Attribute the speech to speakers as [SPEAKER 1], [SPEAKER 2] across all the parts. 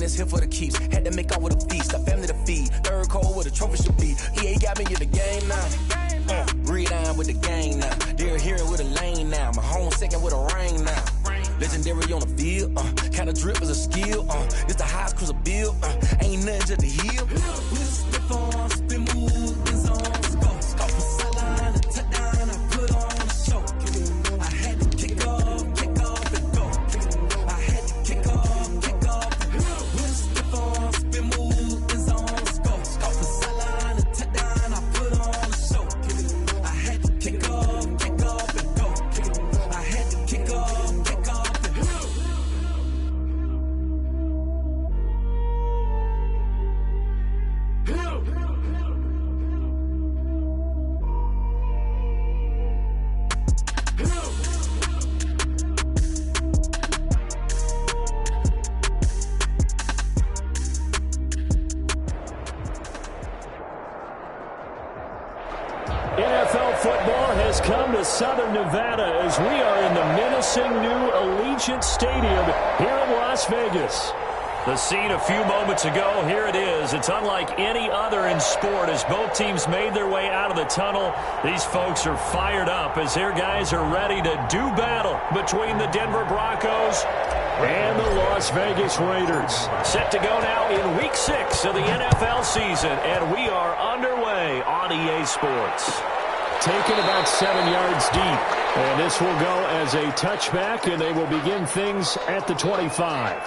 [SPEAKER 1] is here for the keeps. Had to make out with a feast, a family to feed. Third cold where the trophy should be. EA got me in the game now. Read on with the game now. They're here with a lane now. My home second with a ring now. Legendary on the field, kinda drip is a skill, this the highest cruiser bill, ain't nothing just to heal. With the form, spin move, in zone, scope, from sideline to touchdown, I put on a show. I had to kick off, and go. I had to kick off, and go. With the form, spin move, in zone, scope, from sideline to touchdown, I put on a show. I had to kick off, and go. I had to kick off.
[SPEAKER 2] NFL football has come to Southern Nevada as we are in the menacing new Allegiant Stadium here in Las Vegas. The scene a few moments ago, here it is. It's unlike any other in sport as both teams made their way out of the tunnel. These folks are fired up as their guys are ready to do battle between the Denver Broncos and the Las Vegas Raiders. Set to go now in Week 6 of the NFL season, and we are underway on EA Sports.
[SPEAKER 3] Taken about 7 yards deep, and this will go as a touchback, and they will begin things at the 25.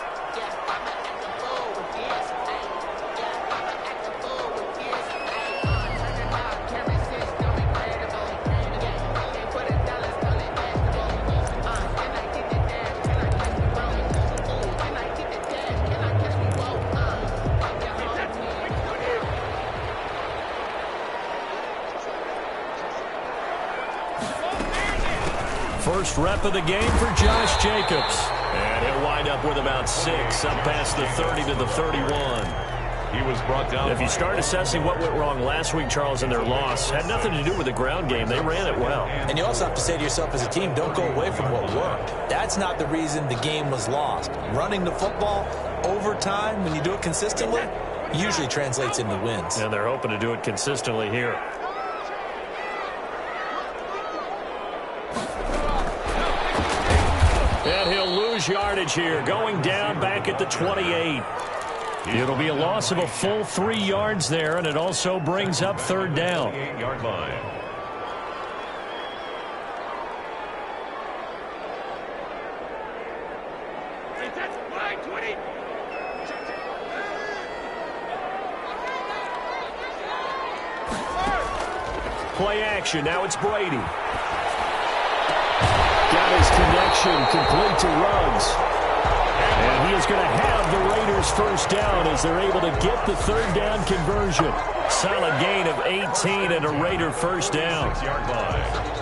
[SPEAKER 2] First rep of the game for Josh Jacobs. And he'll wind up with about 6, up past the 30 to the 31.
[SPEAKER 4] He was brought down.
[SPEAKER 2] If you start assessing what went wrong last week, Charles, in their loss, had nothing to do with the ground game. They ran it well.
[SPEAKER 5] And you also have to say to yourself as a team, don't go away from what worked. That's not the reason the game was lost. Running the football over time, when you do it consistently, usually translates into wins.
[SPEAKER 2] And they're hoping to do it consistently here. And he'll lose yardage here, going down back at the 28. It'll be a loss of a full 3 yards there, and it also brings up third down.
[SPEAKER 4] 8-yard line.
[SPEAKER 2] Play action. Now it's Brady.
[SPEAKER 3] Got his connection complete to Ruggs. And he is going to have the Raiders first down as they're able to get the third down conversion.
[SPEAKER 2] Solid gain of 18 and a Raider first down.
[SPEAKER 4] 6-yard line.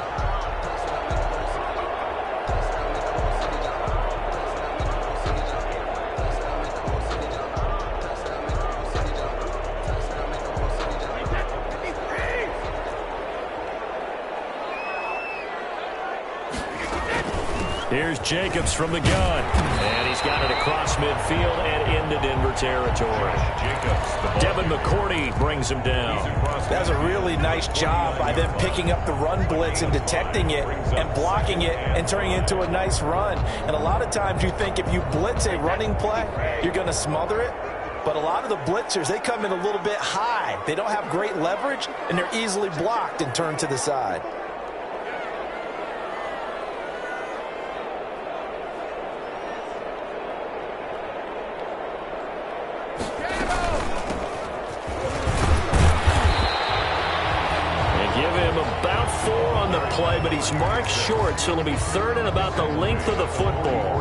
[SPEAKER 2] Here's Jacobs from the gun. And he's got it across midfield and into Denver territory. Devin McCourty brings him down.
[SPEAKER 5] That was a really nice job by them picking up the run blitz and detecting it and blocking it and turning it into a nice run. And a lot of times you think if you blitz a running play, you're going to smother it. But a lot of the blitzers, they come in a little bit high. They don't have great leverage, and they're easily blocked and turned to the side.
[SPEAKER 2] Play, but he's marked short, so it'll be third and about the length of the football.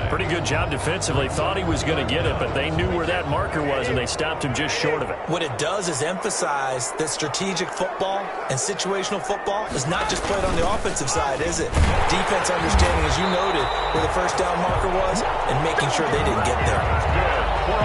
[SPEAKER 2] Pretty good job defensively. Thought he was going to get it, but they knew where that marker was, and they stopped him just short of it.
[SPEAKER 5] What it does is emphasize that strategic football and situational football is not just played on the offensive side, is it? Defense understanding, as you noted, where the first down marker was and making sure they didn't get there.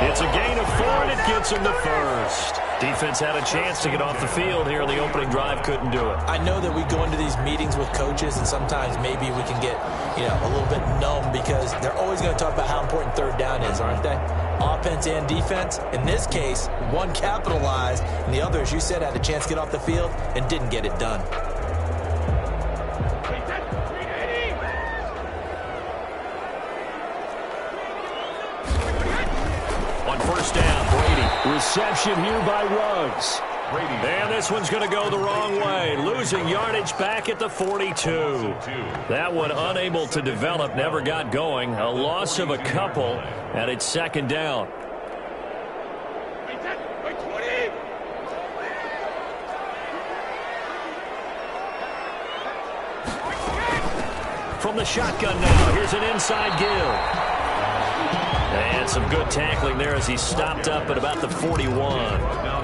[SPEAKER 2] It's a gain of 4, and it gets him the first. Defense had a chance to get off the field here in the opening drive, couldn't do it.
[SPEAKER 5] I know that we go into these meetings with coaches, and sometimes maybe we can get, a little bit numb because they're always going to talk about how important third down is, aren't they? Offense and defense. In this case, one capitalized, and the other, as you said, had a chance to get off the field and didn't get it done.
[SPEAKER 2] On first down, Brady.
[SPEAKER 3] Reception here by Ruggs.
[SPEAKER 2] And this one's going to go the wrong way. Losing yardage back at the 42. That one unable to develop, never got going. A loss of a couple, and it's second down. From the shotgun now, here's an inside give. And some good tackling there as he stopped up at about the 41.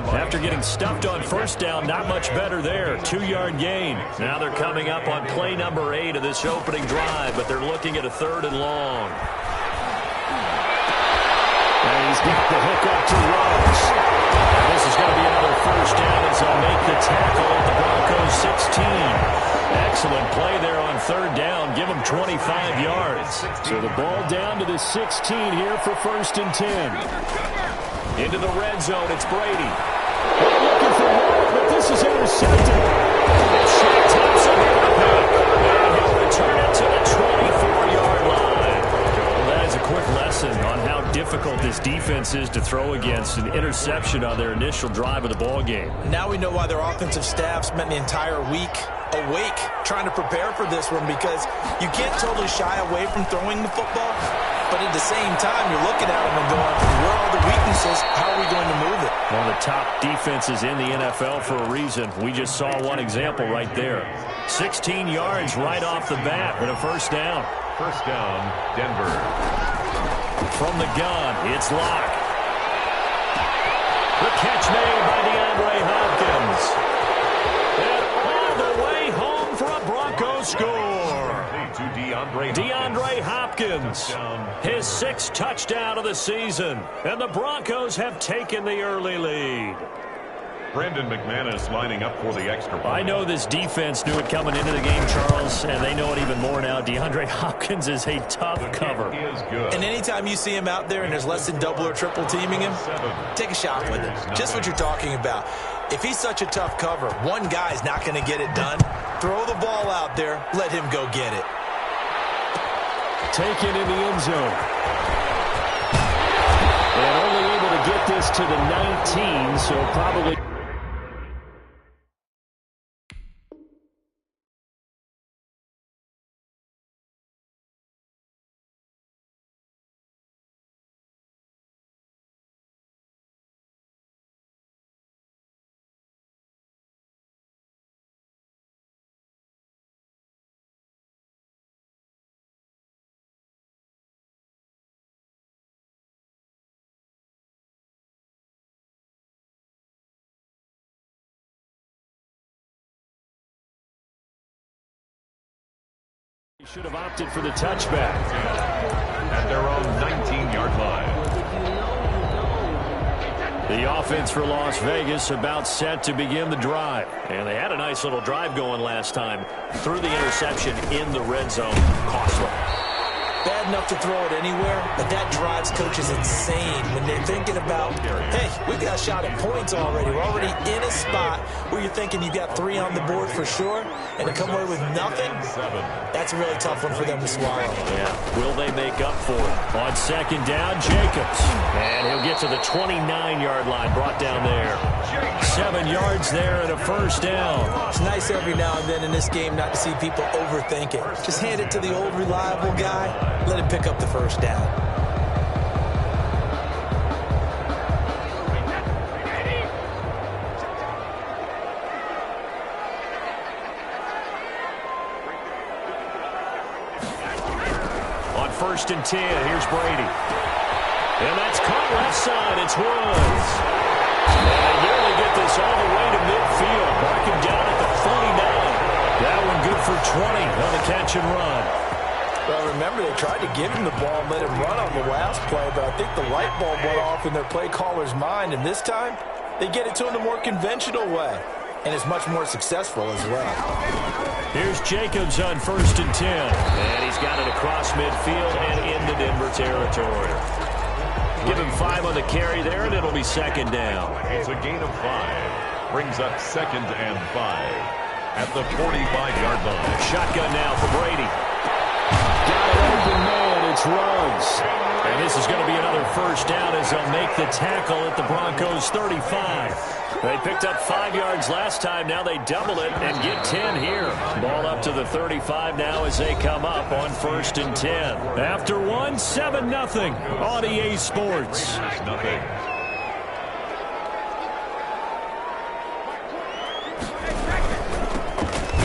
[SPEAKER 2] After getting stuffed on first down, not much better there. 2-yard gain. Now they're coming up on play number 8 of this opening drive, but they're looking at a 3rd and long.
[SPEAKER 3] And he's got the hook up to Ruggs.
[SPEAKER 2] And this is going to be another first down as they'll make the tackle at the Broncos 16. Excellent play there on 3rd down. Give them 25 yards.
[SPEAKER 3] So the ball down to the 16 here for 1st and 10.
[SPEAKER 2] Into the red zone, it's Brady.
[SPEAKER 3] Looking for more, but this is intercepted.
[SPEAKER 2] Shot taps him in the pick. And he'll return it to the 24-yard line. Well, that is a quick lesson on how difficult this defense is to throw against. An interception on their initial drive of the ball game.
[SPEAKER 5] Now we know why their offensive staff spent the entire week awake trying to prepare for this one, because you can't totally shy away from throwing the football, but at the same time you're looking at them and going, where are the weaknesses? How are we going to move it?
[SPEAKER 2] One of the top defenses in the NFL for a reason. We just saw one example right there. 16 yards right off the bat and a first down.
[SPEAKER 4] First down, Denver.
[SPEAKER 2] From the gun, it's Locke. The catch made by DeAndre Hopkins. Score. DeAndre Hopkins, his 6th touchdown of the season, and the Broncos have taken the early lead.
[SPEAKER 4] Brandon McManus lining up for the extra point.
[SPEAKER 2] I know this defense knew it coming into the game, Charles, and they know it even more now. DeAndre Hopkins is a tough cover.
[SPEAKER 4] He is good.
[SPEAKER 5] And anytime you see him out there and there's less than double or triple teaming him, take a shot with him. Just what you're talking about. If he's such a tough cover, one guy's not going to get it done. Throw the ball out there. Let him go get it.
[SPEAKER 3] Taken in the end zone. And only able to get this to the 19, so probably... He should have opted for the touchback.
[SPEAKER 4] At their own 19-yard line.
[SPEAKER 2] The offense for Las Vegas about set to begin the drive. And they had a nice little drive going last time. Threw the interception in the red zone. Costly.
[SPEAKER 5] Bad enough to throw it anywhere, but that drives coaches insane when they're thinking about, hey, we've got a shot at points already. We're already in a spot where you're thinking you've got 3 on the board for sure, and to come away with nothing, that's a really tough one for them to swallow.
[SPEAKER 2] Yeah. Will they make up for it? On second down, Jacobs. And he'll get to the 29-yard line, brought down there. 7 yards there and a first down.
[SPEAKER 5] It's nice every now and then in this game not to see people overthink it. Just hand it to the old reliable guy. Let him pick up the first down.
[SPEAKER 2] On 1st and 10, here's Brady. And that's caught left side. It's Woods. And they nearly get this all the way to midfield. Marking down at the 49. That one good for 20 on the catch and run.
[SPEAKER 5] Well, remember, they tried to give him the ball and let him run on the last play, but I think the light bulb went off in their play caller's mind, and this time, They get it to him the more conventional way, and it's much more successful as well.
[SPEAKER 2] Here's Jacobs on 1st and 10. And he's got it across midfield and into Denver territory. Give him 5 on the carry there, and it'll be 2nd down.
[SPEAKER 4] It's a gain of 5. Brings up 2nd and 5 at the 45-yard line.
[SPEAKER 2] Shotgun now for Brady. Got an open man. It's Ruggs. And this is going to be another 1st down as they'll make the tackle at the Broncos' 35. They picked up 5 yards last time. Now they double it and get 10 here. Ball up to the 35 now as they come up on 1st and 10. After 1, 7-0 on EA Sports.
[SPEAKER 4] Nothing.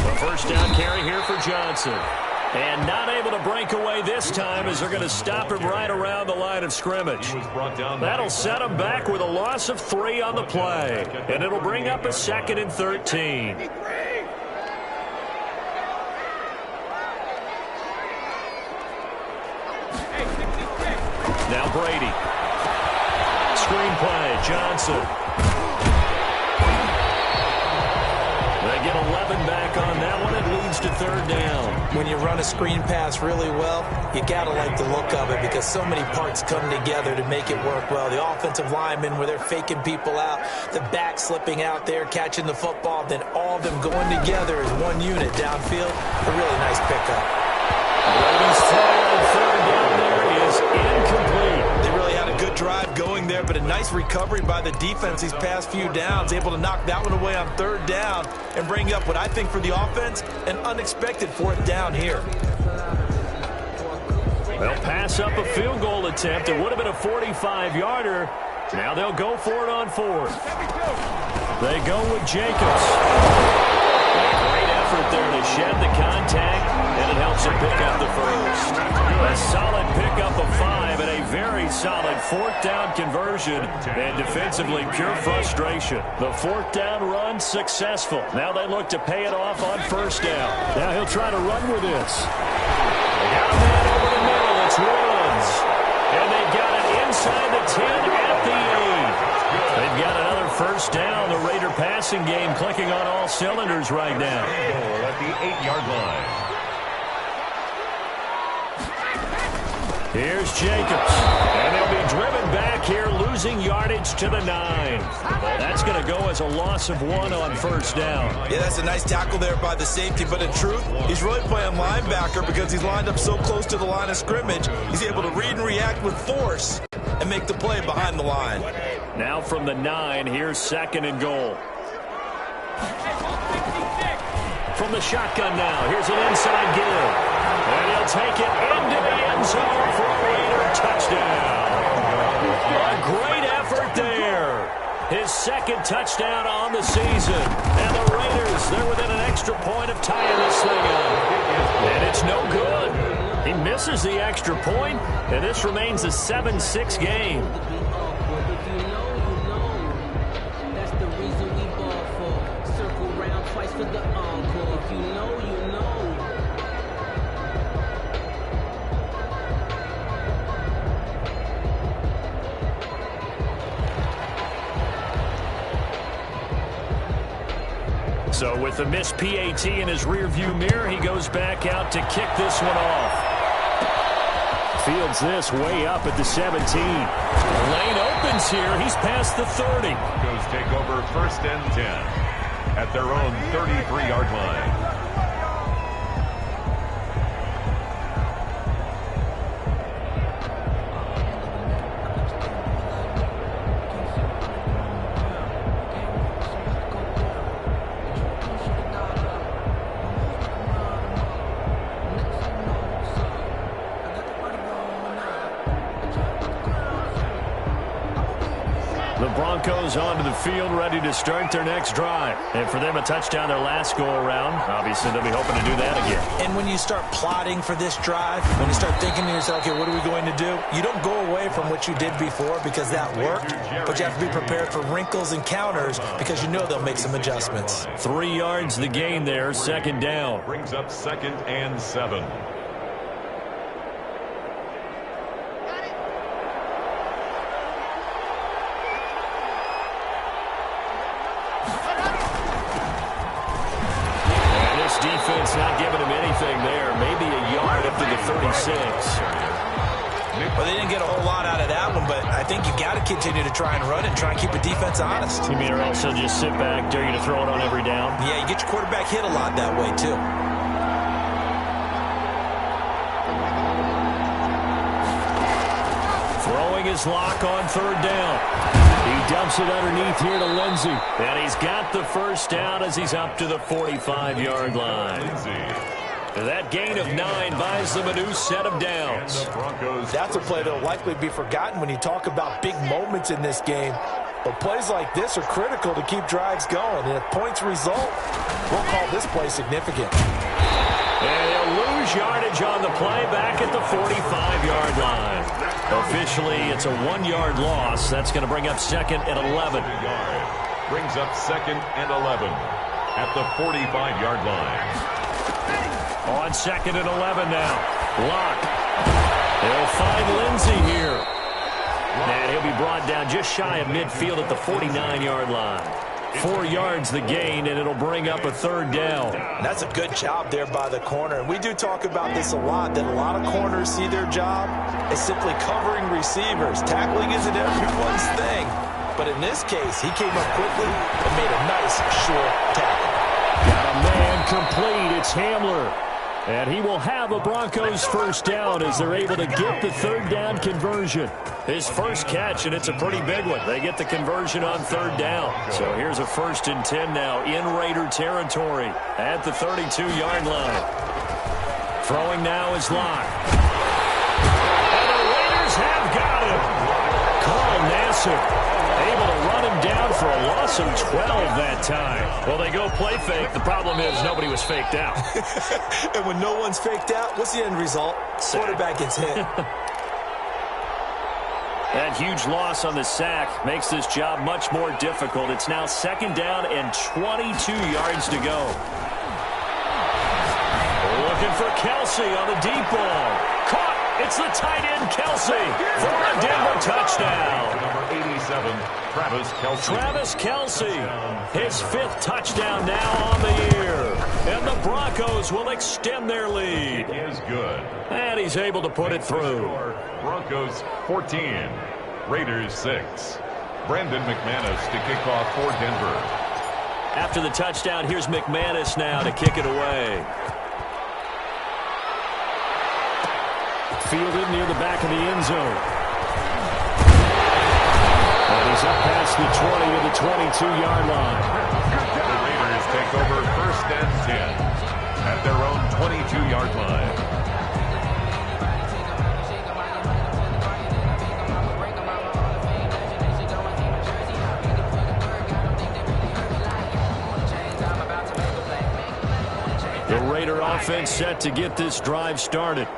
[SPEAKER 2] The 1st down carry here for Johnson. And not able to break away this time as they're going to stop him right around the line of scrimmage. That'll set him back with a loss of 3 on the play. And it'll bring up a 2nd and 13. Now Brady. Screen play, Johnson. They get 11 back on that one. It leads to 3rd down.
[SPEAKER 5] When you run a screen pass really well, you got to like the look of it because so many parts come together to make it work well. The offensive linemen where they're faking people out, the back slipping out there, catching the football, then all of them going together as one unit downfield. A really nice pickup.
[SPEAKER 2] Brady's throw on 3rd down there is incomplete.
[SPEAKER 5] They really had a good drive going there, but a nice recovery by the defense these past few downs, able to knock that one away on 3rd down and bring up what I think for the offense, an unexpected 4th down here.
[SPEAKER 2] They'll pass up a field goal attempt. It would have been a 45-yarder. Now they'll go for it on 4th. They go with Jacobs. Great effort there to shed the contact, and it helps him pick up the 1st. A solid pickup of 5 and a very solid 4th down conversion, and defensively pure frustration. The 4th down run successful. Now they look to pay it off on 1st down. Now he'll try to run with this. They got a man over the middle. It's Woods. And they got it inside the 10 at the 8. They've got another 1st down. The Raider passing game clicking on all cylinders right now.
[SPEAKER 4] Goal at the 8-yard line.
[SPEAKER 2] Here's Jacobs. And they'll be driven back here, losing yardage to the 9. That's going to go as a loss of 1 on 1st down.
[SPEAKER 5] Yeah, that's a nice tackle there by the safety, but in truth, he's really playing linebacker because he's lined up so close to the line of scrimmage. He's able to read and react with force and make the play behind the line.
[SPEAKER 2] Now from the 9, here's 2nd and goal. From the shotgun now, here's an inside give. And he'll take it into the end zone for a Raider touchdown. A great effort there. His 2nd touchdown on the season. And the Raiders, they're within an extra point of tying this thing up. And it's no good. He misses the extra point, and this remains a 7-6 game. So with the missed PAT in his rearview mirror, he goes back out to kick this one off. Fields this way up at the 17. Lane opens here. He's past the 30.
[SPEAKER 4] Goes take over 1st and 10 at their own 33-yard line.
[SPEAKER 2] Broncos onto the field, ready to start their next drive. And for them, a touchdown their last go-around. Obviously, they'll be hoping to do that again.
[SPEAKER 5] And when you start plotting for this drive, when you start thinking to yourself, okay, what are we going to do? You don't go away from what you did before because that worked, but you have to be prepared for wrinkles and counters because you know they'll make some adjustments.
[SPEAKER 2] 3 yards the gain there, 2nd down.
[SPEAKER 4] Brings up 2nd and 7.
[SPEAKER 2] defense not giving him anything there. Maybe a yard up to the 36.
[SPEAKER 5] Well, they didn't get a whole lot out of that one, but I think you got to continue to try and run and try and keep the defense honest.
[SPEAKER 2] You mean or also just sit back, dare you to throw it on every down?
[SPEAKER 5] Yeah, you get your quarterback hit a lot that way, too.
[SPEAKER 2] Throwing his lock on third down. He dumps it underneath here to Lindsey. And he's got the first down as he's up to the 45-yard line. That gain of 9 buys them a new set of downs.
[SPEAKER 5] That's a play that will likely be forgotten when you talk about big moments in this game. But plays like this are critical to keep drives going. And if points result, we'll call this play significant.
[SPEAKER 2] And he'll lose yardage on the play back at the 45-yard line. Officially, it's a 1-yard loss. That's going to bring up 2nd and 11.
[SPEAKER 4] Brings up 2nd and 11 at the 45-yard line.
[SPEAKER 2] On 2nd and 11 now. Lock. They'll find Lindsey here. And he'll be brought down just shy of midfield at the 49-yard line. 4 yards the gain, and it'll bring up a third down.
[SPEAKER 5] That's a good job there by the corner. And we do talk about this a lot, that a lot of corners see their job as simply covering receivers. Tackling isn't everyone's thing. But in this case, he came up quickly and made a nice, short tackle.
[SPEAKER 2] Got a man complete. It's Hamler. And he will have a Broncos first down as they're able to get the third down conversion. His first catch, and it's a pretty big one. They get the conversion on third down. So here's a 1st and 10 now in Raider territory at the 32-yard line. Throwing now is Locke. And the Raiders have got him. Carl Nassib able to run him down for a loss of 12 that time. Well, they go play fake. The problem is nobody was faked out.
[SPEAKER 5] And when no one's faked out, what's the end result? Quarterback gets hit.
[SPEAKER 2] That huge loss on the sack makes this job much more difficult. It's now 2nd down and 22 yards to go. Looking for Kelsey on the deep ball. Caught. It's the tight end, Kelsey, for a Denver touchdown.
[SPEAKER 4] Number 87, Travis Kelce.
[SPEAKER 2] Travis Kelce, his 5th touchdown now on the year. And the Broncos will extend their lead.
[SPEAKER 4] It is good.
[SPEAKER 2] And he's able to put it through.
[SPEAKER 4] Broncos 14, Raiders 6. Brandon McManus to kick off for Denver.
[SPEAKER 2] After the touchdown, here's McManus now to kick it away. Fielded near the back of the end zone. And he's up past the 20 to the 22-yard line.
[SPEAKER 4] The Raiders take over 1st and 10 at their own 22-yard line.
[SPEAKER 2] The Raider offense set to get this drive started.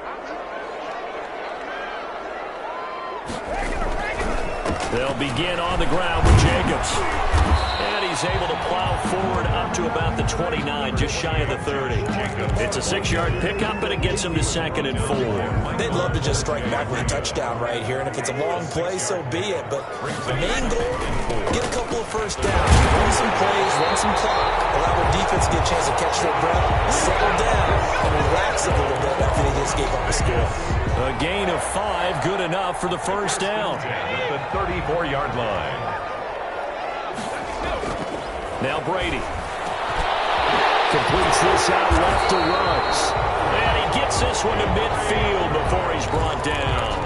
[SPEAKER 2] They'll begin on the ground with Jacobs. And he's able to plow forward up to about the 29, just shy of the 30. It's a 6-yard pickup, and it gets him to 2nd and 4.
[SPEAKER 5] They'd love to just strike back with a touchdown right here, and if it's a long play, so be it. But the main goal, get a couple of first downs, run some plays, run some clock, allow their defense to get a chance to catch their breath, settle down, and relax a little bit after they just gave up a score.
[SPEAKER 2] A gain of 5, good enough for the first down.
[SPEAKER 4] At the 34-yard line.
[SPEAKER 2] Now Brady completes this out left to Ruggs. And he gets this one to midfield before he's brought down.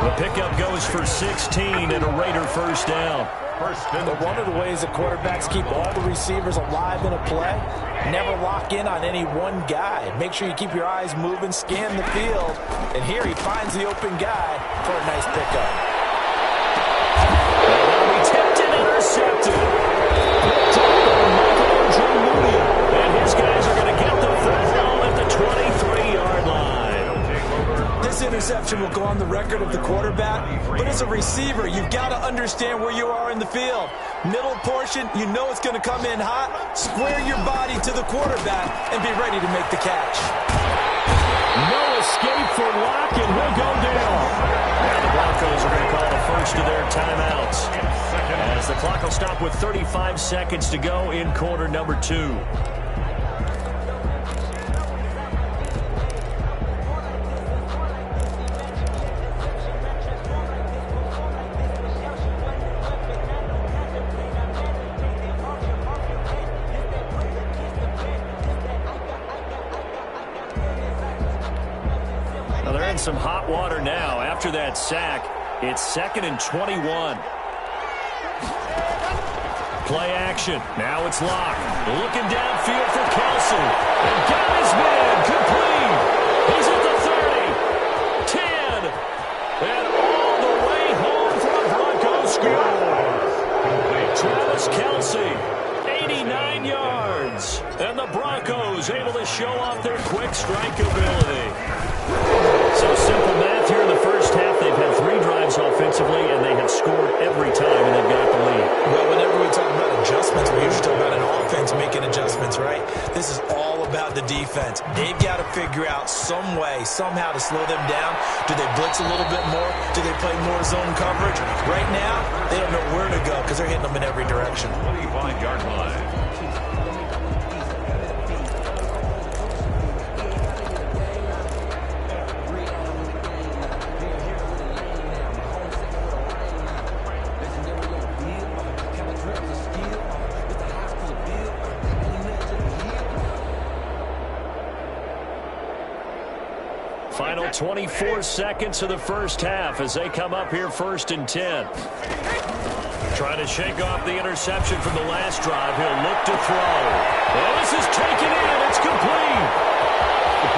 [SPEAKER 2] The pickup goes for 16 and a Raider first down.
[SPEAKER 5] But one of the ways that quarterbacks keep all the receivers alive in a play, never lock in on any one guy. Make sure you keep your eyes moving, scan the field. And here he finds the open guy for a nice pickup.
[SPEAKER 2] He tipped and intercepted. And his guys are going to get the first down at the 23-yard line.
[SPEAKER 5] This interception will go on the record of the quarterback, but as a receiver, you've got to understand where you are in the field. Middle portion, you know it's going to come in hot. Square your body to the quarterback and be ready to make the catch.
[SPEAKER 2] No escape for Locke, and he'll go down. And the Broncos are going to call the first of their timeouts, as the clock will stop with 35 seconds to go in quarter number 2. some hot water now. After that sack, it's 2nd and 21. Play action. Now it's Locke. Looking downfield for Kelsey. And got his man complete. He's at the 30. 10. And all the way home for the Broncos score. Travis Kelsey, 89 yards. And the Broncos able to show off their quick strike ability. So simple math here in the first half. They've had 3 drives offensively, and they have scored every time, and they've got the lead.
[SPEAKER 5] Well, whenever we talk about adjustments, we usually talk about an offense making adjustments, right? This is all about the defense. They've got to figure out some way, somehow to slow them down. Do they blitz a little bit more? Do they play more zone coverage? Right now, they don't know where to go because they're hitting them in every direction.
[SPEAKER 4] 25-yard line.
[SPEAKER 2] Final 24 seconds of the first half as they come up here 1st and 10. Trying to shake off the interception from the last drive. He'll look to throw. Well, this is taken in. It's complete.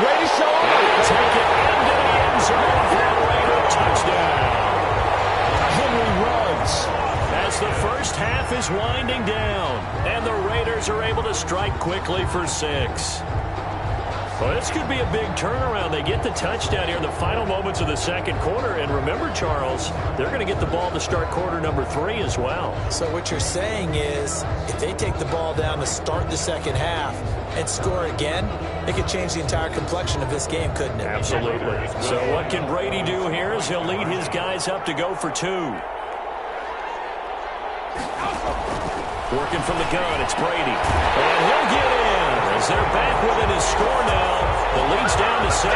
[SPEAKER 6] Ready to show up.
[SPEAKER 2] Take it into the end zone for a Raider touchdown. Henry Ruggs as the first half is winding down. And the Raiders are able to strike quickly for 6. Well, this could be a big turnaround. They get the touchdown here in the final moments of the second quarter. And remember, Charles, they're going to get the ball to start quarter number 3 as well.
[SPEAKER 5] So what you're saying is if they take the ball down to start the second half and score again, it could change the entire complexion of this game, couldn't it?
[SPEAKER 2] Absolutely. So what can Brady do here is he'll lead his guys up to go for 2. Working from the gun, it's Brady. And he'll get in as they're back within his score now. The lead's down to 7.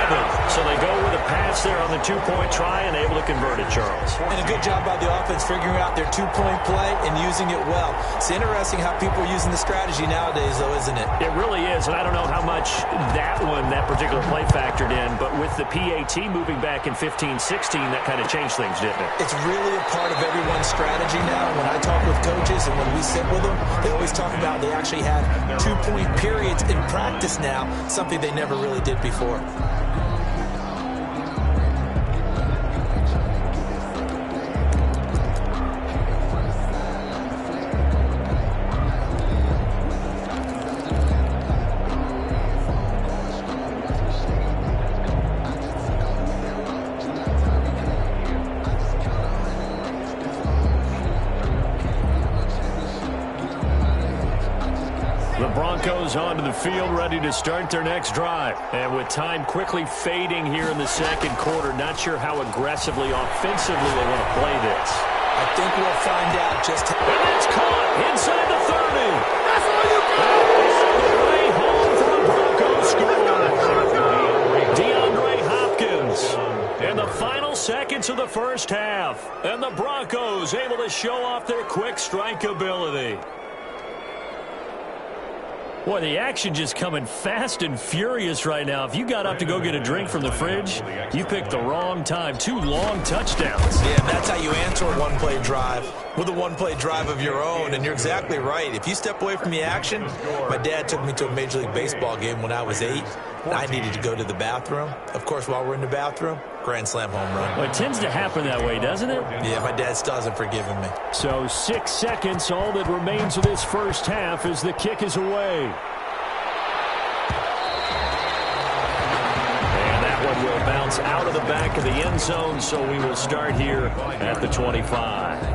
[SPEAKER 2] So they go with a pass there on the 2-point try and able to convert it, Charles.
[SPEAKER 5] And a good job by the offense figuring out their 2-point play and using it well. It's interesting how people are using the strategy nowadays, though, isn't it?
[SPEAKER 2] It really is, and I don't know how much that particular play factored in, but with the PAT moving back in 15-16, that kind of changed things, didn't it?
[SPEAKER 5] It's really a part of everyone's strategy now. When I talk with coaches and when we sit with them, they always talk about they actually have 2-point periods in practice now, something they never really did before.
[SPEAKER 2] Broncos onto the field, ready to start their next drive. And with time quickly fading here in the second quarter, not sure how aggressively, offensively they want to play this.
[SPEAKER 5] I think we'll find out just how.
[SPEAKER 2] And it's caught inside the 30. That's all you got. The way home for the Broncos score. DeAndre Hopkins in the final seconds of the first half. And the Broncos able to show off their quick strike ability. Boy, the action just coming fast and furious right now. If you got up to go get a drink from the fridge, you picked the wrong time. 2 long touchdowns.
[SPEAKER 5] Yeah, that's how you answer a one-play drive with a one-play drive of your own. And you're exactly right. If you step away from the action, my dad took me to a Major League Baseball game when I was 8. I needed to go to the bathroom. Of course, while we're in the bathroom, grand slam home run.
[SPEAKER 2] Well, it tends to happen that way, doesn't it?
[SPEAKER 5] Yeah, my dad still hasn't forgiven me.
[SPEAKER 2] So 6 seconds, all that remains of this first half as the kick is away. And that one will bounce out of the back of the end zone, so we will start here at the 25.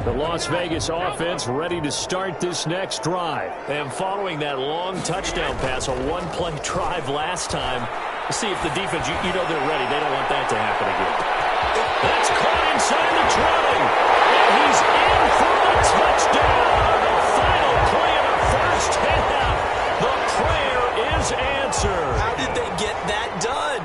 [SPEAKER 2] The Las Vegas offense ready to start this next drive. And following that long touchdown pass, a one-play drive last time, let's see if the defense, you know they're ready. They don't want that to happen again. That's caught inside the 20. And he's in for the touchdown. The final play of the first half. The prayer is answered.
[SPEAKER 5] How did they get that done?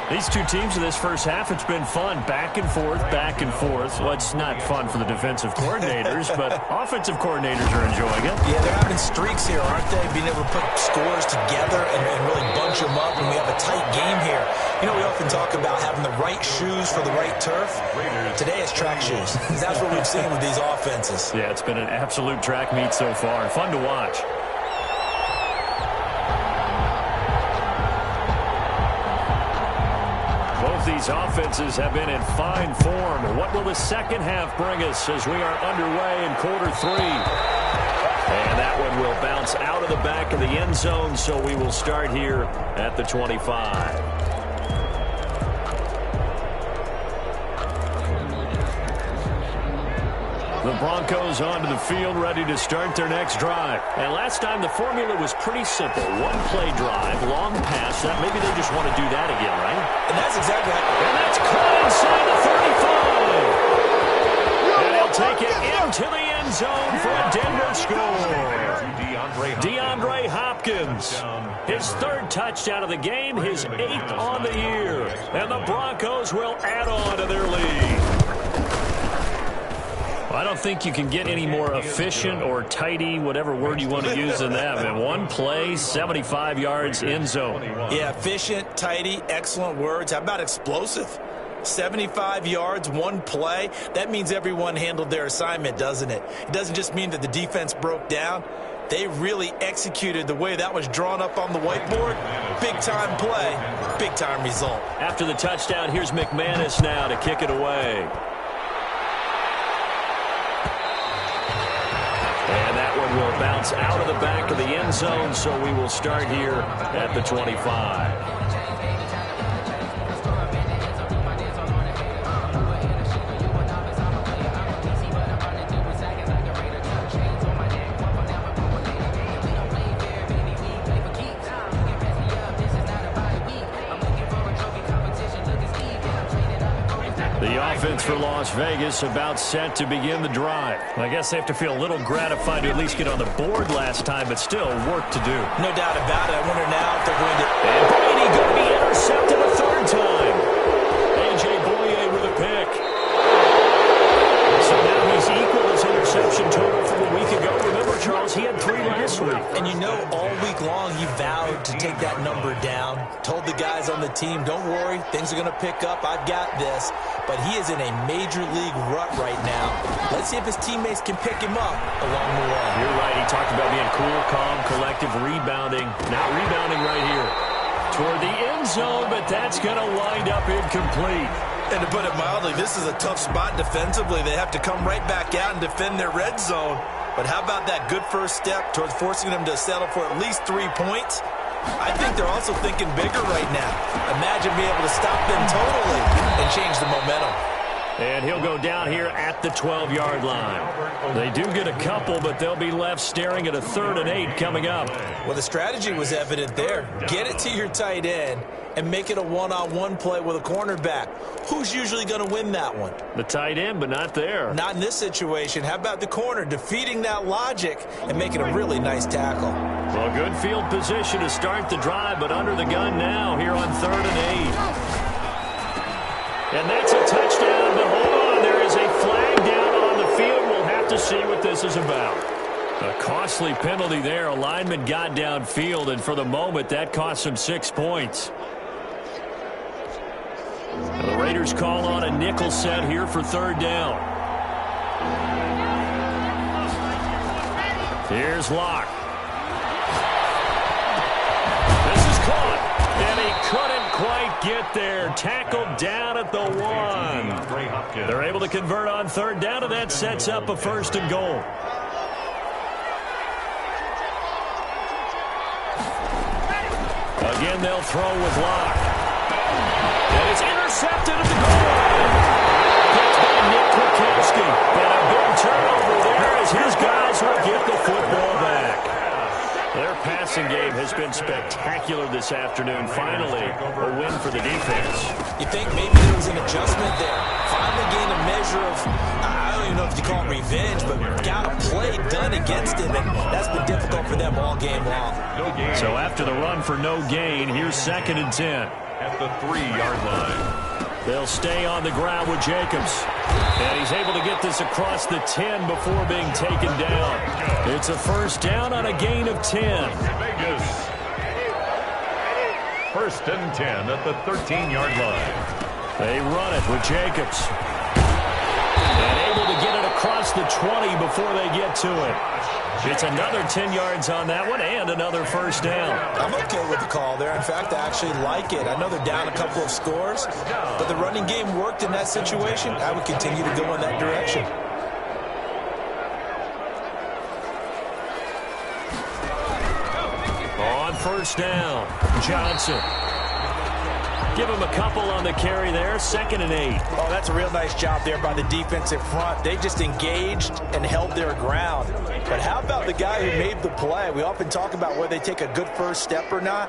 [SPEAKER 2] These two teams in this first half, it's been fun. Back and forth, back and forth. Well, it's not fun for the defensive coordinators, but offensive coordinators are enjoying it.
[SPEAKER 5] Yeah, they're having streaks here, aren't they? Being able to put scores together and really bunch them up, and we have a tight game here. You know, we often talk about having the right shoes for the right turf. Today it's track shoes. That's what we've seen with these offenses.
[SPEAKER 2] Yeah, it's been an absolute track meet so far, and fun to watch. These offenses have been in fine form. What will the second half bring us as we are underway in quarter 3? And that one will bounce out of the back of the end zone, so we will start here at the 25. The Broncos onto the field, ready to start their next drive. And last time, the formula was pretty simple. One-play drive, long pass. Maybe they just want to do that again, right?
[SPEAKER 5] And that's exactly right.
[SPEAKER 2] And that's caught inside the 35. And he'll take it into the end zone for a Denver score. DeAndre Hopkins, his 3rd touchdown of the game, his 8th on the year. And the Broncos will add on to their lead. I don't think you can get any more efficient or tidy, whatever word you want to use in that. Man, one play, 75 yards, end zone.
[SPEAKER 5] Yeah, efficient, tidy, excellent words. How about explosive? 75 yards, one play. That means everyone handled their assignment, doesn't it? It doesn't just mean that the defense broke down. They really executed the way that was drawn up on the whiteboard. Big-time play, big-time result.
[SPEAKER 2] After the touchdown, here's McManus now to kick it away. And that one will bounce out of the back of the end zone, so we will start here at the 25. Offense for Las Vegas about set to begin the drive. I guess they have to feel a little gratified to at least get on the board last time, but still work to do.
[SPEAKER 5] No doubt about it. I wonder now if they're going to...
[SPEAKER 2] And Brady going to be intercepted a 3rd time. A.J. Boye with a pick. So now he's equal his interception total from a week ago. Remember, Charles, he had 3 last week.
[SPEAKER 5] And you know, all week long he vowed to take that number down. Told the guys on the team, don't worry, things are going to pick up. I've got this. But he is in a major league rut right now. Let's see if his teammates can pick him up along the way.
[SPEAKER 2] You're right. He talked about being cool, calm, collective, rebounding. Not rebounding right here. Toward the end zone, but that's going to wind up incomplete.
[SPEAKER 5] And to put it mildly, this is a tough spot defensively. They have to come right back out and defend their red zone. But how about that good first step towards forcing them to settle for at least 3 points? I think they're also thinking bigger right now. Imagine being able to stop them totally and change the momentum.
[SPEAKER 2] And he'll go down here at the 12-yard line. They do get a couple, but they'll be left staring at a 3rd and 8 coming up.
[SPEAKER 5] Well, the strategy was evident there. Get it to your tight end and make it a one-on-one play with a cornerback. Who's usually going to win that one?
[SPEAKER 2] The tight end, but not there.
[SPEAKER 5] Not in this situation. How about the corner defeating that logic and making a really nice tackle?
[SPEAKER 2] Well, good field position to start the drive, but under the gun now here on 3rd and 8. And that's a touchdown, but hold on. There is a flag down on the field. We'll have to see what this is about. A costly penalty there. A lineman got downfield, and for the moment, that cost him 6 points. The Raiders call on a nickel set here for 3rd down. Here's Locke. This is caught, and he couldn't quite get there. Tackled down at the 1. They're able to convert on 3rd down, and that sets up a 1st and goal. Again, they'll throw with Locke. And it's intercepted at the goal line. Picked by Nick Kwiatkowski. And a big turnover there as his guys will get the football back. Their passing game has been spectacular this afternoon. Finally, a win for the defense.
[SPEAKER 5] You think maybe there was an adjustment there. Finally gained a measure of, I don't even know if you call it revenge, but got a play done against him, and that's been difficult for them all game long.
[SPEAKER 2] So after the run for no gain, here's 2nd and 10.
[SPEAKER 4] at the 3-yard line.
[SPEAKER 2] They'll stay on the ground with Jacobs. And he's able to get this across the 10 before being taken down. It's a first down on a gain of 10.
[SPEAKER 4] Vegas. First and 10 at the 13-yard line.
[SPEAKER 2] They run it with Jacobs. And able to get it across the 20 before they get to it. It's another 10 yards on that one and another first down.
[SPEAKER 5] I'm okay with the call there. In fact, I actually like it. I know they're down a couple of scores, but the running game worked in that situation. I would continue to go in that direction.
[SPEAKER 2] On first down, Johnson. Give him a couple on the carry there, 2nd and 8.
[SPEAKER 5] Oh, that's a real nice job there by the defensive front. They just engaged and held their ground. But how about the guy who made the play? We often talk about whether they take a good first step or not.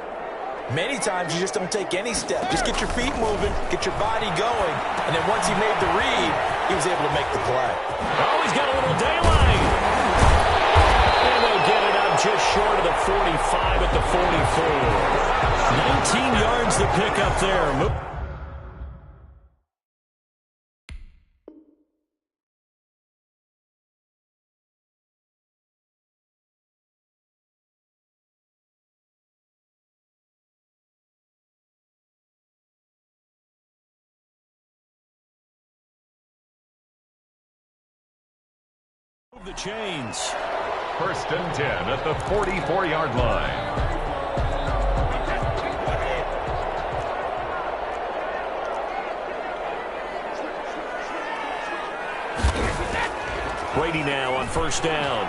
[SPEAKER 5] Many times you just don't take any step. Just get your feet moving, get your body going, and then once he made the read, he was able to make the play.
[SPEAKER 2] Oh, he's got a little daylight. And they'll get it up just short of the 45 at the 44. 19 yards to pick up there. Move the chains.
[SPEAKER 4] First and 10 at the 44-yard line.
[SPEAKER 2] Brady now on first down.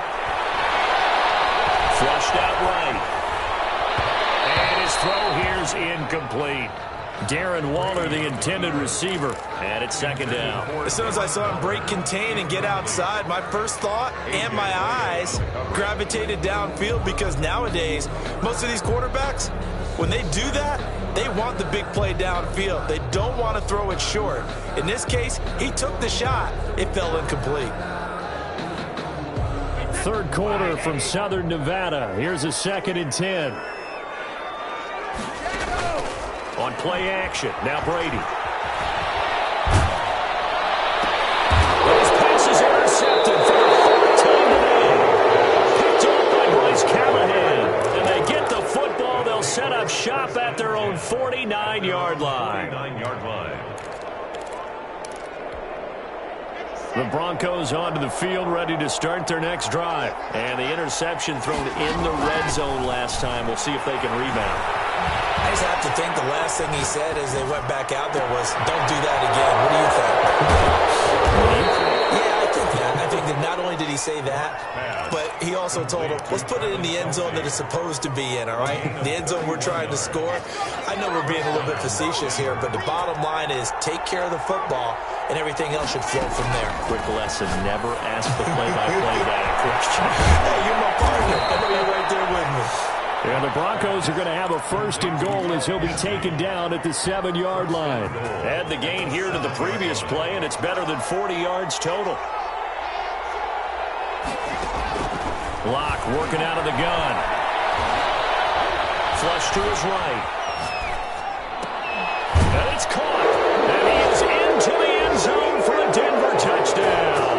[SPEAKER 2] Flushed out right. And his throw here's incomplete. Darren Waller, the intended receiver, and it's 2nd down.
[SPEAKER 5] As soon as I saw him break contain and get outside, my first thought and my eyes gravitated downfield, because nowadays, most of these quarterbacks, when they do that, they want the big play downfield. They don't want to throw it short. In this case, he took the shot. It fell incomplete.
[SPEAKER 2] Third quarter from Southern Nevada. Here's a 2nd and 10. On play action, now Brady. His pass is intercepted for the 4th time today. Picked off by Bryce Callahan. And they get the football. They'll set up shop at their own 49-yard line.
[SPEAKER 4] 49-yard line.
[SPEAKER 2] The Broncos onto the field, ready to start their next drive. And the interception thrown in the red zone last time. We'll see if they can rebound.
[SPEAKER 5] I just have to think the last thing he said as they went back out there was, don't do that again. What do you think? Yeah, I think that. I think that not only did he say that, but he also told him, let's put it in the end zone that it's supposed to be in, all right? The end zone we're trying to score. I know we're being a little bit facetious here, but the bottom line is take care of the football, and everything else should flow from there.
[SPEAKER 2] Quick lesson, never ask the play-by-play guy a question.
[SPEAKER 5] Hey, you're my partner. I know you're right there with me.
[SPEAKER 2] And the Broncos are going to have a 1st and goal as he'll be taken down at the 7-yard line. Add the gain here to the previous play, and it's better than 40 yards total. Locke working out of the gun. Flush to his right. And it's caught. And he is into the end zone for a Denver touchdown.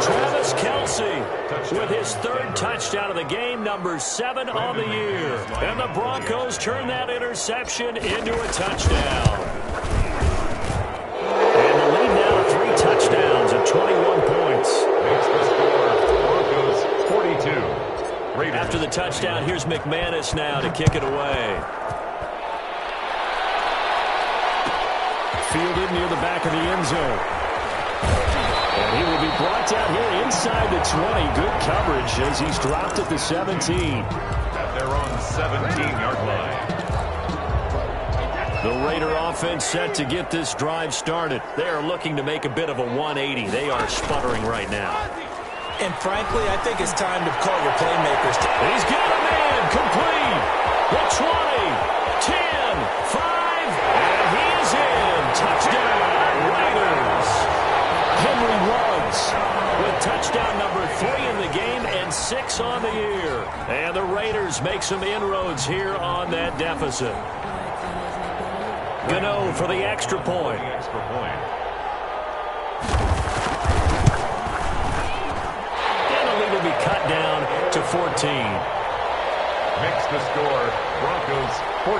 [SPEAKER 2] Travis Kelce with his 3rd touchdown of the game, number 7 on the year. And the Broncos turn that interception into a touchdown. And the lead now to 3 touchdowns at 21 points.
[SPEAKER 4] Makes the score Broncos 42. Raiders.
[SPEAKER 2] After the touchdown, here's McManus now to kick it away. Fielded near the back of the end zone. And he will be brought down here inside the 20. Good coverage as he's dropped at the 17.
[SPEAKER 4] At their own 17-yard line.
[SPEAKER 2] The Raider offense set to get this drive started. They are looking to make a bit of a 180. They are sputtering right now.
[SPEAKER 5] And frankly, I think it's time to call your playmakers.
[SPEAKER 2] He's got a man complete. The 20, 10, 5, and he is in. Touchdown, Raiders. Henry Ruggs with touchdown number 3 in the game and 6 on the year. And the Raiders make some inroads here on that deficit. Gano for the extra point. And the lead will be cut down to 14.
[SPEAKER 4] Makes the score Broncos 42,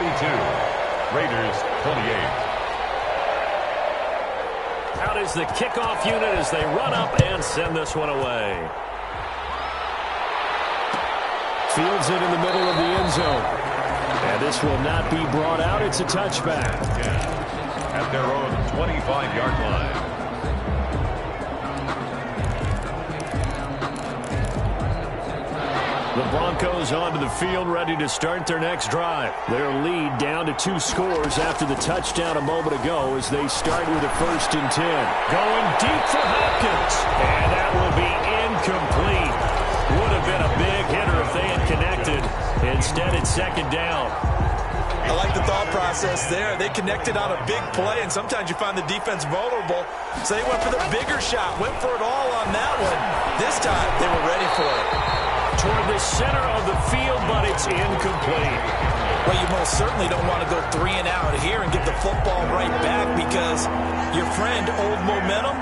[SPEAKER 4] Raiders 28.
[SPEAKER 2] Out is the kickoff unit as they run up and send this one away.
[SPEAKER 3] Fields it in the middle of the end zone. And this will not be brought out. It's a touchback.
[SPEAKER 4] At their own 25-yard line.
[SPEAKER 3] The Broncos onto the field, ready to start their next drive. Their lead down to 2 scores after the touchdown a moment ago as they start with a 1st and 10.
[SPEAKER 2] Going deep for Hopkins. And that will be incomplete. Would have been a big hitter if they had connected. Instead, it's 2nd down.
[SPEAKER 5] I like the thought process there. They connected on a big play, and sometimes you find the defense vulnerable. So they went for the bigger shot, went for it all on that one. This time, they were ready for it.
[SPEAKER 2] Toward the center of the field, but it's incomplete.
[SPEAKER 5] Well, you most certainly don't want to go 3 and out here and give the football right back because your friend, Old Momentum,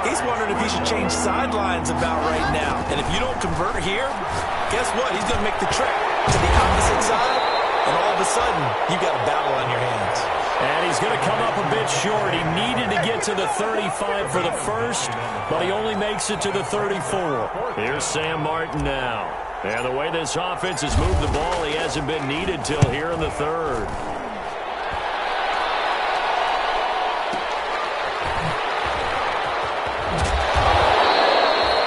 [SPEAKER 5] he's wondering if he should change sidelines about right now. And if you don't convert here, guess what? He's going to make the trek to the opposite side, and all of a sudden, you got a battle on your hands.
[SPEAKER 2] And he's going to come up a bit short. He needed to get to the 35 for the first, but he only makes it to the 34. Here's Sam Martin now. And the way this offense has moved the ball, he hasn't been needed till here in the 3rd.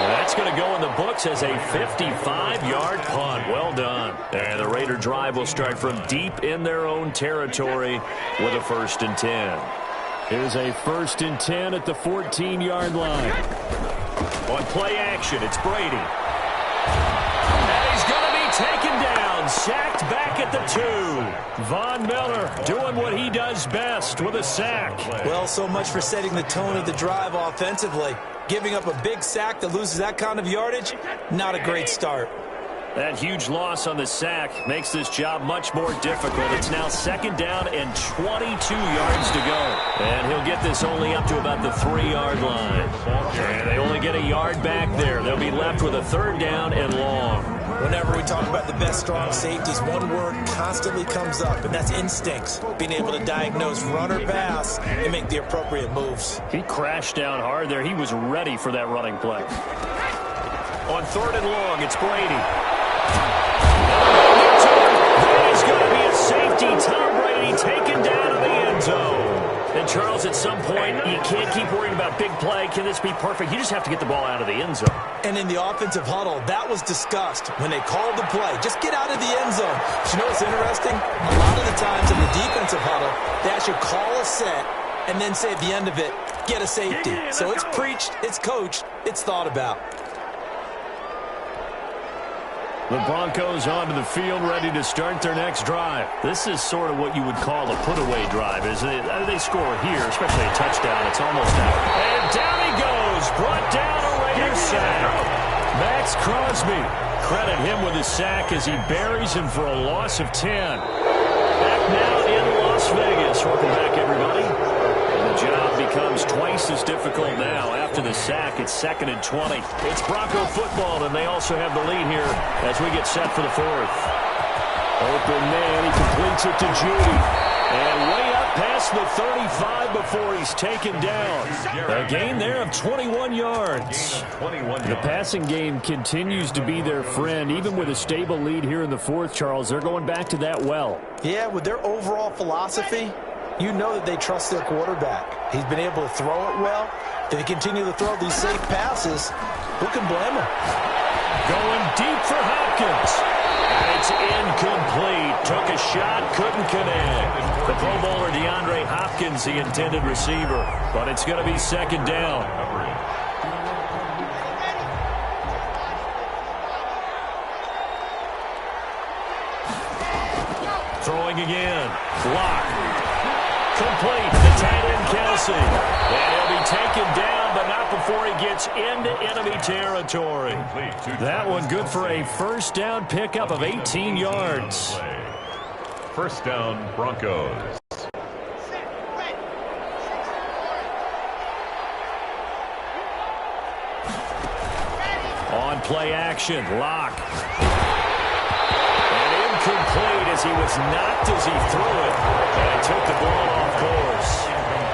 [SPEAKER 2] That's going to go in the books as a 55-yard punt. Well done. And the Raider drive will start from deep in their own territory with a 1st and 10.
[SPEAKER 3] Here's a 1st and 10 at the 14-yard line.
[SPEAKER 2] On play action, it's Brady. And he's going to be taken down, sacked back at the 2. Von Miller doing what he does best with a sack.
[SPEAKER 5] Well, so much for setting the tone of the drive offensively. Giving up a big sack that loses that kind of yardage, not a great start.
[SPEAKER 2] That huge loss on the sack makes this job much more difficult. It's now 2nd down and 22 yards to go. And he'll get this only up to about the 3-yard line. And they only get a yard back there. They'll be left with a 3rd down and long.
[SPEAKER 5] Whenever we talk about the best strong safeties, one word constantly comes up, and that's instincts. Being able to diagnose run or pass and make the appropriate moves.
[SPEAKER 2] He crashed down hard there. He was ready for that running play. On 3rd and long, it's Brady. That is going to be a safety. Tom Brady taken down to the end zone. And, Charles, at some point, you can't keep worrying about big play. Can this be perfect? You just have to get the ball out of the end zone.
[SPEAKER 5] And in the offensive huddle, that was discussed when they called the play. Just get out of the end zone. But you know what's interesting? A lot of the times in the defensive huddle, they actually call a set and then say at the end of it, get a safety. So it's preached, it's coached, it's thought about.
[SPEAKER 3] The Broncos onto the field, ready to start their next drive.
[SPEAKER 2] This is sort of what you would call a put-away drive, isn't it? They score here, especially a touchdown. It's almost out. And down he goes. Brought down a Raider sack. Max Crosby. Credit him with his sack as he buries him for a loss of 10. Back now in Las Vegas. Welcome back, everybody. The job becomes twice as difficult now. After the sack, it's 2nd and 20. It's Bronco football, and they also have the lead here as we get set for the 4th.
[SPEAKER 3] Open man, he completes it to Judy.
[SPEAKER 2] And way up past the 35 before he's taken down. A gain there of 21 yards.
[SPEAKER 3] The passing game continues to be their friend. Even with a stable lead here in the 4th, Charles, they're going back to that well.
[SPEAKER 5] Yeah, with their overall philosophy, you know that they trust their quarterback. He's been able to throw it well. If they continue to throw these safe passes, who can blame him?
[SPEAKER 2] Going deep for Hopkins. And it's incomplete. Took a shot, couldn't connect. The Pro Bowler DeAndre Hopkins, the intended receiver. But it's going to be 2nd down. Throwing again. Block. Complete. The tight end, Kelsey. And he'll be taken down, but not before he gets into enemy territory.
[SPEAKER 3] That one good for a 1st down pickup of 18 yards.
[SPEAKER 4] 1st down, Broncos.
[SPEAKER 2] play action. Locke. And incomplete as he was knocked as he threw it. And took the ball off course.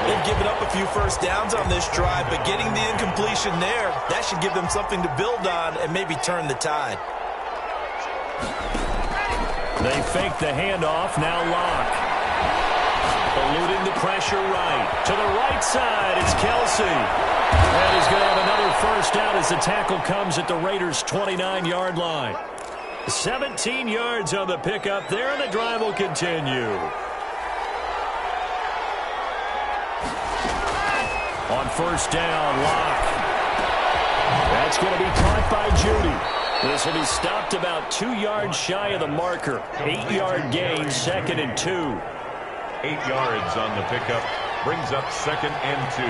[SPEAKER 5] They've given up a few first downs on this drive, but getting the incompletion there, that should give them something to build on and maybe turn the tide.
[SPEAKER 2] They fake the handoff. Now Locke. Eluding the pressure right. To the right side, it's Kelsey. And he's going to have another first down as the tackle comes at the Raiders' 29-yard line. 17 yards on the pickup there, and the drive will continue. On first down, Locke. That's going to be caught by Judy. This will be stopped about 2 yards shy of the marker. 8-yard gain, 2nd and 2.
[SPEAKER 4] 8 yards on the pickup. Brings up 2nd and 2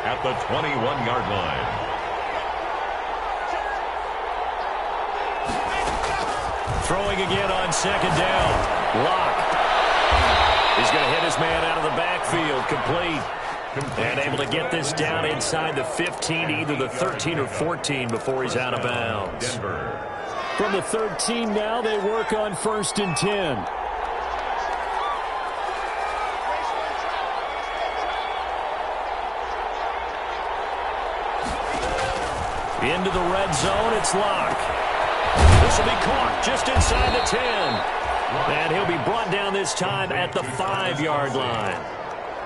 [SPEAKER 4] at the 21-yard line.
[SPEAKER 2] Throwing again on 2nd down. Locke. He's going to hit his man out of the backfield. Complete. And able to get this down inside the 15, either the 13 or 14 before he's out of bounds.
[SPEAKER 4] Denver.
[SPEAKER 2] From the 13 now, they work on 1st and 10. Into the red zone, it's Locke. This will be caught just inside the 10. And he'll be brought down this time at the 5-yard line.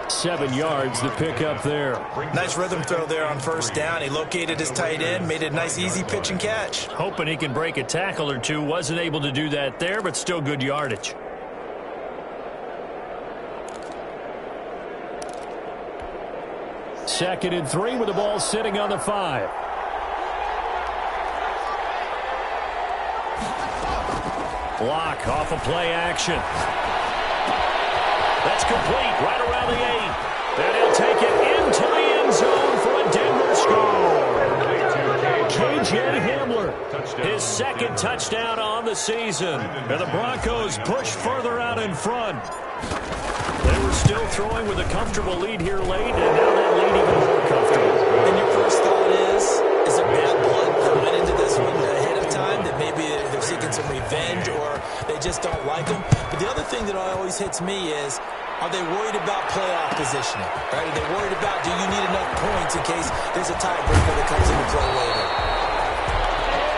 [SPEAKER 2] 7 yards, the pickup there.
[SPEAKER 5] Nice rhythm throw there on first down. He located his tight end, made it a nice easy pitch and catch.
[SPEAKER 2] Hoping he can break a tackle or two. Wasn't able to do that there, but still good yardage. Second and 3 with the ball sitting on the 5. Locke off of play action. That's complete right around the 8. And he'll take it into the end zone for a Denver score. KJ Hamler, his 2nd touchdown on the season. And the Broncos push further out in front. They were still throwing with a comfortable lead here late, and now that lead even more comfortable.
[SPEAKER 5] And your first thought is it bad blood that went into this one ahead of time, that maybe they're seeking some revenge or they just don't like them? But the other thing that always hits me is, are they worried about playoff positioning? Right? Are they worried about, do you need enough points in case there's a tiebreaker that comes into play later?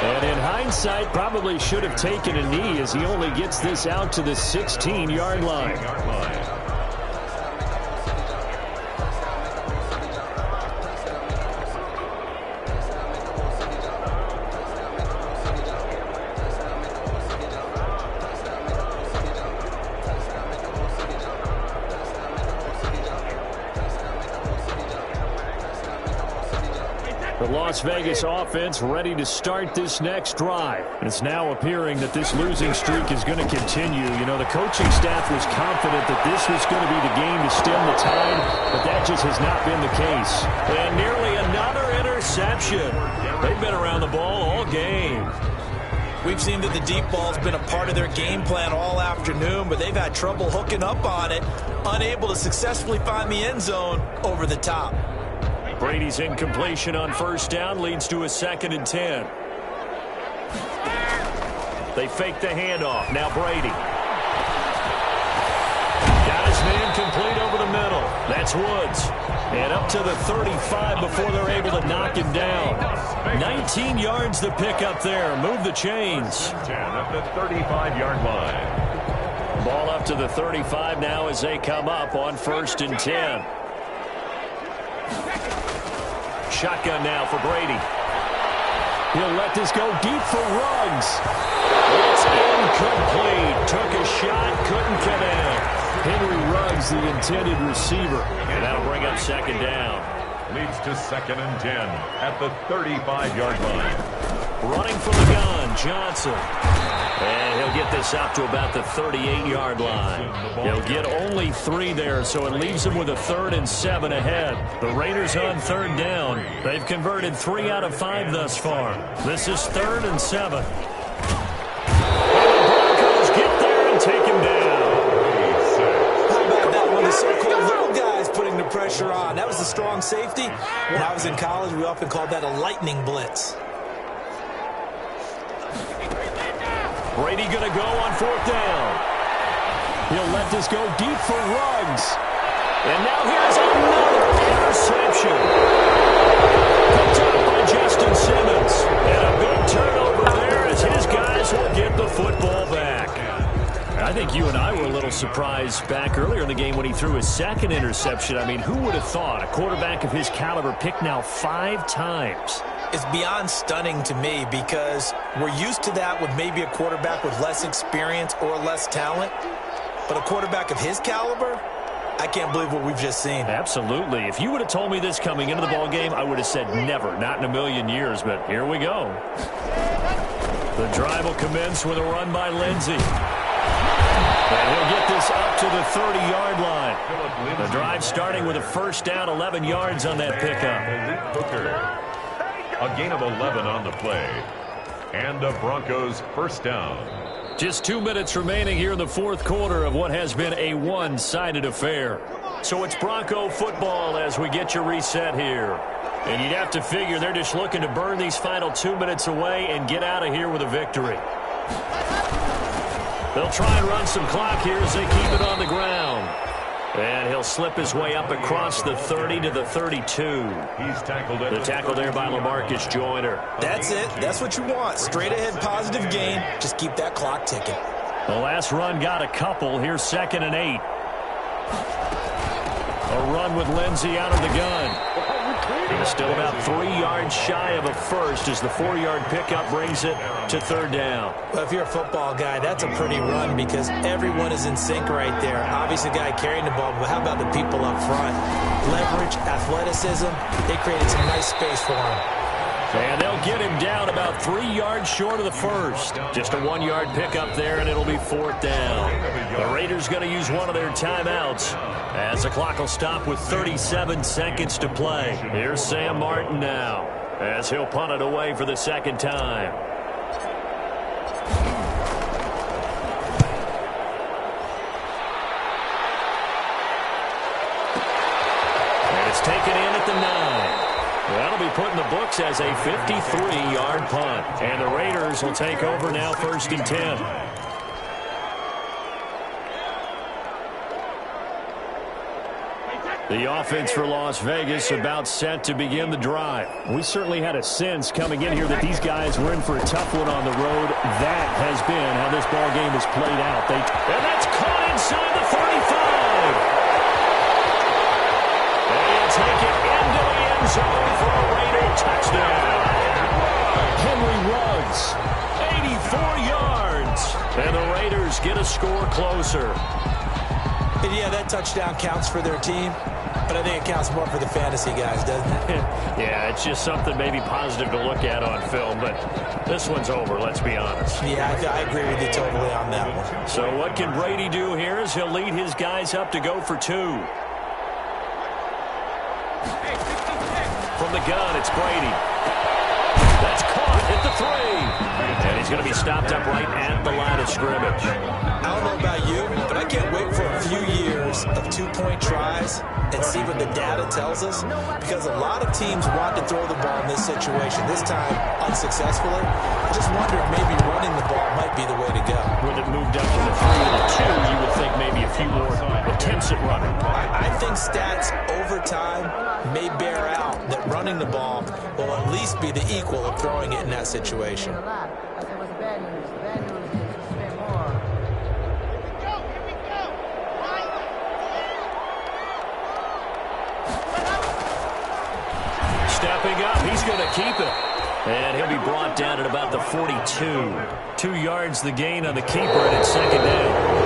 [SPEAKER 2] And in hindsight, probably should have taken a knee as he only gets this out to the 16-yard line. The Las Vegas offense ready to start this next drive. It's now appearing that this losing streak is going to continue. You know, the coaching staff was confident that this was going to be the game to stem the tide, but that just has not been the case. And nearly another interception. They've been around the ball all game.
[SPEAKER 5] We've seen that the deep ball's been a part of their game plan all afternoon, but they've had trouble hooking up on it, unable to successfully find the end zone over the top.
[SPEAKER 2] Brady's incompletion on first down leads to a 2nd and 10. They fake the handoff. Now Brady. Got his man complete over the middle. That's Woods. And up to the 35 before they're able to knock him down. 19 yards the pick up there. Move the chains.
[SPEAKER 4] 10 at the 35-yard line.
[SPEAKER 2] Ball up to the 35 now as they come up on 1st and 10. Shotgun now for Brady. He'll let this go deep for Ruggs. It's incomplete. Took a shot, couldn't connect. Henry Ruggs, the intended receiver. And that'll bring up 2nd down.
[SPEAKER 4] Leads to 2nd and 10 at the 35-yard line.
[SPEAKER 2] Running from the gun, Johnson. And he'll get this out to about the 38-yard line. He'll get only 3 there, so it leaves him with a 3rd and 7 ahead. The Raiders on 3rd down. They've converted 3 out of 5 thus far. This is 3rd and 7. And the Broncos get there and take him down.
[SPEAKER 5] How about that one? The so-called little guys putting the pressure on. That was the strong safety. When I was in college, we often called that a lightning blitz.
[SPEAKER 2] Brady going to go on 4th down. He'll let this go deep for Ruggs. And now here's another interception. Picked up by Justin Simmons. And a big turnover there as his guys will get the football back. I think you and I were a little surprised back earlier in the game when he threw his second interception. I mean, who would have thought a quarterback of his caliber picked now 5 times?
[SPEAKER 5] It's beyond stunning to me because we're used to that with maybe a quarterback with less experience or less talent. But a quarterback of his caliber, I can't believe what we've just seen.
[SPEAKER 2] Absolutely. If you would have told me this coming into the ball game, I would have said never, not in a million years. But here we go. The drive will commence with a run by Lindsey. And he'll get this up to the 30-yard line. The drive starting with a first down, 11 yards on that pickup.
[SPEAKER 4] A gain of 11 on the play. And the Broncos first down.
[SPEAKER 2] Just 2 minutes remaining here in the 4th quarter of what has been a one-sided affair. So it's Bronco football as we get you reset here. And you'd have to figure they're just looking to burn these final 2 minutes away and get out of here with a victory. They'll try and run some clock here as they keep it on the ground. And he'll slip his way up across the 30 to the 32.
[SPEAKER 4] He's tackled.
[SPEAKER 2] The tackle there by LaMarcus Joyner.
[SPEAKER 5] That's it. That's what you want. Straight ahead positive gain. Just keep that clock ticking.
[SPEAKER 2] The last run got a couple. Here's 2nd and 8. A run with Lindsey out of the gun. He's still about 3 yards shy of a first as the 4-yard pickup brings it to 3rd down.
[SPEAKER 5] Well, if you're a football guy, that's a pretty run because everyone is in sync right there. Obviously, the guy carrying the ball, but how about the people up front? Leverage, athleticism, they created some nice space for him.
[SPEAKER 2] And they'll get him down about 3 yards short of the first. Just a 1-yard pickup there, and it'll be 4th down. The Raiders going to use one of their timeouts as the clock will stop with 37 seconds to play. Here's Sam Martin now as he'll punt it away for the 2nd time. And it's taken in at the 9. That'll be put in the books as a 53-yard punt. And the Raiders will take over now 1st and 10. The offense for Las Vegas about set to begin the drive. We certainly had a sense coming in here that these guys were in for a tough one on the road. That has been how this ball game has played out. And that's caught inside the 35. They'll take it into the end zone for a Raider touchdown. Henry Ruggs, 84 yards. And the Raiders get a score closer.
[SPEAKER 5] And yeah, that touchdown counts for their team, but I think it counts more for the fantasy guys, doesn't it?
[SPEAKER 2] Yeah, it's just something maybe positive to look at on film, but this one's over, let's be honest.
[SPEAKER 5] Yeah, I agree with you totally on that one.
[SPEAKER 2] So what can Brady do here as he'll lead his guys up to go for 2? From the gun, it's Brady. That's caught at the 3. And he's going to be stopped up right at the line of scrimmage.
[SPEAKER 5] I don't know about you, but I can't wait for a few years of 2-point tries and see what the data tells us, because a lot of teams want to throw the ball in this situation, this time unsuccessfully. I just wonder if maybe running the ball might be the way to go.
[SPEAKER 2] When it moved up from the 3 to the 2, you would think maybe a few more attempts at running.
[SPEAKER 5] I think stats over time may bear out that running the ball will at least be the equal of throwing it in that situation.
[SPEAKER 2] Stepping up, he's going to keep it. And he'll be brought down at about the 42. 2 yards the gain on the keeper, and it's 2nd down.